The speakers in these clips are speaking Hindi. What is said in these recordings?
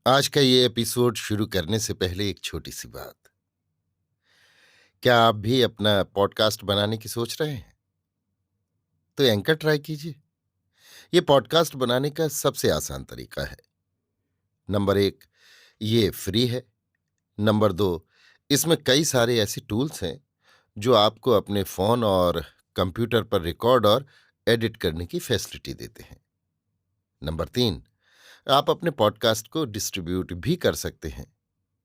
आज का ये एपिसोड शुरू करने से पहले एक छोटी सी बात। क्या आप भी अपना पॉडकास्ट बनाने की सोच रहे हैं? तो एंकर ट्राई कीजिए। ये पॉडकास्ट बनाने का सबसे आसान तरीका है। नंबर 1, ये फ्री है। नंबर 2, इसमें कई सारे ऐसे टूल्स हैं जो आपको अपने फ़ोन और कंप्यूटर पर रिकॉर्ड और एडिट करने की फैसिलिटी देते हैं। नंबर 3, आप अपने पॉडकास्ट को डिस्ट्रीब्यूट भी कर सकते हैं,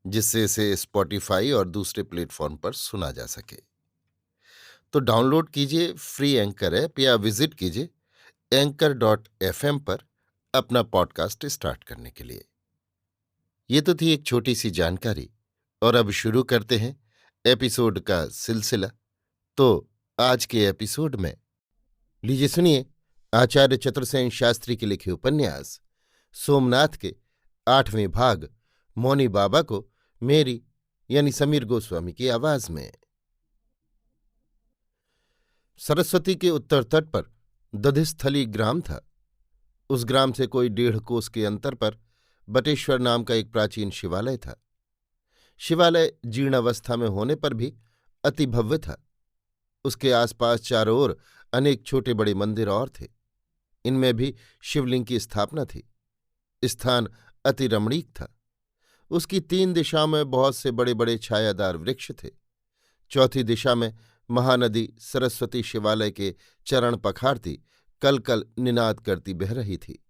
जिससे इसे स्पॉटिफाई और दूसरे प्लेटफॉर्म पर सुना जा सके। तो डाउनलोड कीजिए फ्री एंकर ऐप या विजिट कीजिए anchor.fm पर अपना पॉडकास्ट स्टार्ट करने के लिए। ये तो थी एक छोटी सी जानकारी, और अब शुरू करते हैं एपिसोड का सिलसिला। तो आज के एपिसोड में लीजिए सुनिए आचार्य चतुर्सेन शास्त्री के लिखे उपन्यास सोमनाथ के 8वें भाग मौनी बाबा को मेरी यानी समीर गोस्वामी की आवाज में। सरस्वती के उत्तर तट पर दधिस्थली ग्राम था। उस ग्राम से कोई 1.5 कोस के अंतर पर बटेश्वर नाम का एक प्राचीन शिवालय था। शिवालय जीर्णावस्था में होने पर भी अति भव्य था। उसके आसपास चारों ओर अनेक छोटे बड़े मंदिर और थे। इनमें भी शिवलिंग की स्थापना थी। स्थान अति रमणीक था। उसकी 3 दिशाओं में बहुत से बड़े बड़े छायादार वृक्ष थे। चौथी दिशा में महानदी सरस्वती शिवालय के चरण पखारती कल कल निनाद करती बह रही थी।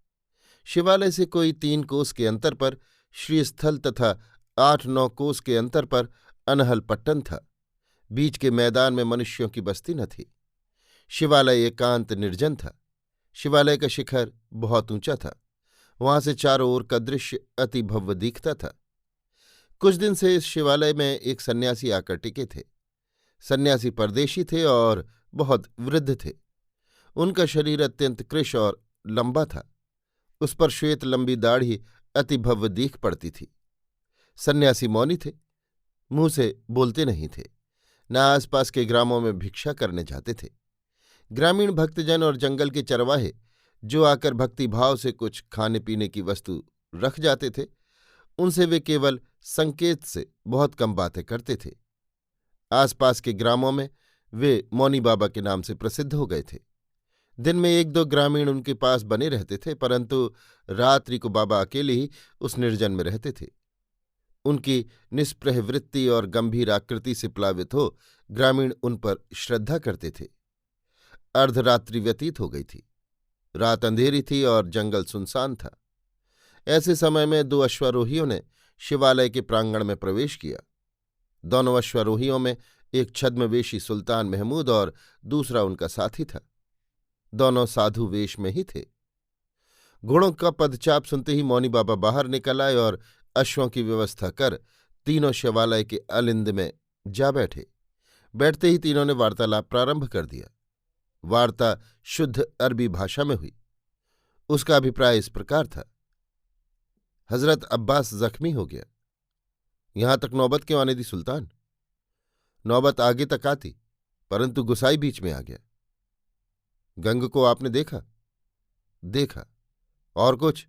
शिवालय से कोई 3 कोस के अंतर पर श्रीस्थल तथा 8-9 कोस के अंतर पर अनहल पट्टन था। बीच के मैदान में मनुष्यों की बस्ती न थी। शिवालय एकांत निर्जन था। शिवालय का शिखर बहुत ऊंचा था। वहां से चारों ओर का दृश्य अति भव्य दिखता था। कुछ दिन से इस शिवालय में एक सन्यासी आकर टिके थे। सन्यासी परदेशी थे और बहुत वृद्ध थे। उनका शरीर अत्यंत कृश और लंबा था। उस पर श्वेत लंबी दाढ़ी अति भव्य दीख पड़ती थी। सन्यासी मौनी थे, मुंह से बोलते नहीं थे, न आसपास के ग्रामों में भिक्षा करने जाते थे। ग्रामीण भक्तजन और जंगल के चरवाहे जो आकर भक्तिभाव से कुछ खाने पीने की वस्तु रख जाते थे, उनसे वे केवल संकेत से बहुत कम बातें करते थे। आसपास के ग्रामों में वे मौनी बाबा के नाम से प्रसिद्ध हो गए थे। दिन में 1-2 ग्रामीण उनके पास बने रहते थे, परंतु रात्रि को बाबा अकेले ही उस निर्जन में रहते थे। उनकी निस्पृह वृत्ति और गंभीर आकृति से प्लावित हो ग्रामीण उन पर श्रद्धा करते थे। अर्धरात्रि व्यतीत हो गई थी। रात अंधेरी थी और जंगल सुनसान था। ऐसे समय में 2 अश्वारोहियों ने शिवालय के प्रांगण में प्रवेश किया। दोनों अश्वारोहियों में एक छद्मवेशी सुल्तान महमूद और दूसरा उनका साथी था। दोनों साधु वेश में ही थे। घोड़ों का पदचाप सुनते ही मौनी बाबा बाहर निकल आए और अश्वों की व्यवस्था कर तीनों शिवालय के अलिंद में जा बैठे। बैठते ही तीनों ने वार्तालाप प्रारंभ कर दिया। वार्ता शुद्ध अरबी भाषा में हुई। उसका अभिप्राय इस प्रकार था। हजरत अब्बास जख्मी हो गया। यहां तक नौबत क्यों आने दी सुल्तान? नौबत आगे तक आती, परंतु गुसाई बीच में आ गया। गंग को आपने देखा? देखा। और कुछ?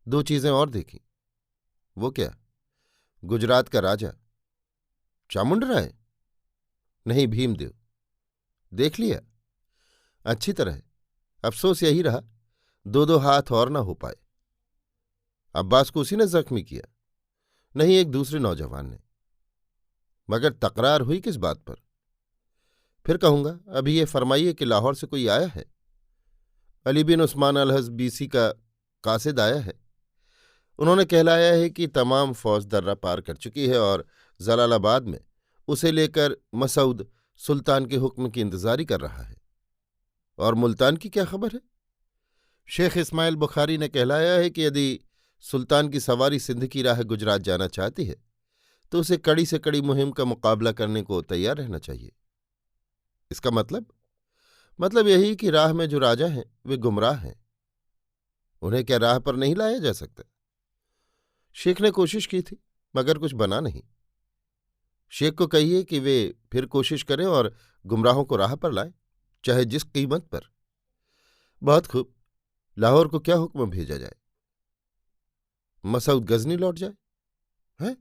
2 चीजें और देखी। वो क्या? गुजरात का राजा चामुंडराय? नहीं, भीमदेव। देख लिया? अच्छी तरह। अफसोस यही रहा 2-2 हाथ और न हो पाए। अब्बास को उसी ने जख्मी किया? नहीं, एक दूसरे नौजवान ने। मगर तकरार हुई किस बात पर? फिर कहूंगा। अभी ये फरमाइए कि लाहौर से कोई आया है? अली बिन उस्मान अलहज बीसी का कासिद आया है। उन्होंने कहलाया है कि तमाम फौज दर्रा पार कर चुकी है और जलालाबाद में उसे लेकर मसूद सुल्तान के हुक्म की इंतजारी कर रहा है। और मुल्तान की क्या खबर है? शेख इस्माइल बुखारी ने कहलाया है कि यदि सुल्तान की सवारी सिंध की राह गुजरात जाना चाहती है तो उसे कड़ी से कड़ी मुहिम का मुकाबला करने को तैयार रहना चाहिए। इसका मतलब यही कि राह में जो राजा हैं वे गुमराह हैं। उन्हें क्या राह पर नहीं लाया जा सकता? शेख ने कोशिश की थी, मगर कुछ बना नहीं। शेख को कहिए कि वे फिर कोशिश करें और गुमराहों को राह पर लाएं, चाहे जिस कीमत पर। बहुत खूब। लाहौर को क्या हुक्म भेजा जाए? मसऊद गजनी लौट जाए? हैं?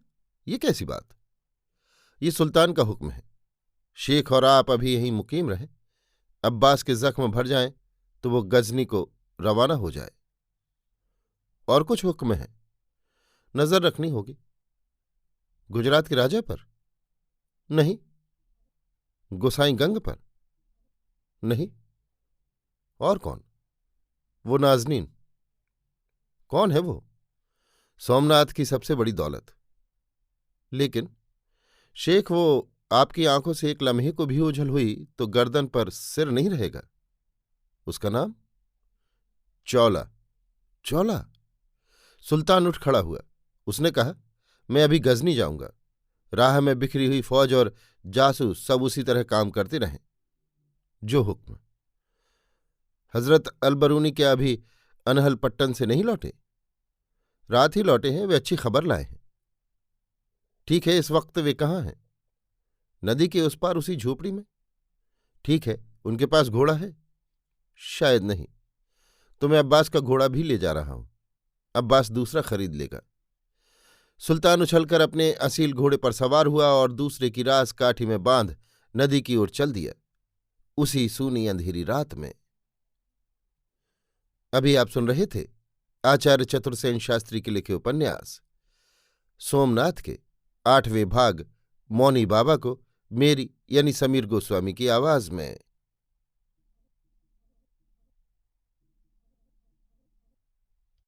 ये कैसी बात? ये सुल्तान का हुक्म है। शेख और आप अभी यहीं मुकीम रहें। अब्बास के जख्म भर जाएं तो वो गजनी को रवाना हो जाए। और कुछ हुक्म है? नजर रखनी होगी। गुजरात के राजा पर? नहीं। गोसाई गंग पर? नहीं। और कौन? वो नाजनीन। कौन है वो? सोमनाथ की सबसे बड़ी दौलत। लेकिन शेख, वो आपकी आंखों से एक लम्हे को भी ओझल हुई तो गर्दन पर सिर नहीं रहेगा। उसका नाम? चौला। चौला? सुल्तान उठ खड़ा हुआ। उसने कहा, मैं अभी गजनी जाऊंगा। राह में बिखरी हुई फौज और जासूस सब उसी तरह काम करते रहें। जो हुक्म। हजरत अलबरूनी क्या अभी अनहल पट्टन से नहीं लौटे? रात ही लौटे हैं। वे अच्छी खबर लाए हैं। ठीक है, इस वक्त वे कहाँ हैं? नदी के उस पार, उसी झोपड़ी में। ठीक है, उनके पास घोड़ा है? शायद नहीं। तो मैं अब्बास का घोड़ा भी ले जा रहा हूं। अब्बास दूसरा खरीद लेगा। सुल्तान उछलकर अपने असील घोड़े पर सवार हुआ और दूसरे की रास काठी में बांध नदी की ओर चल दिया। उसी सूनी अंधेरी रात में। अभी आप सुन रहे थे आचार्य चतुर्सेन शास्त्री के लिखे उपन्यास सोमनाथ के 8वें भाग मौनी बाबा को मेरी यानी समीर गोस्वामी की आवाज में।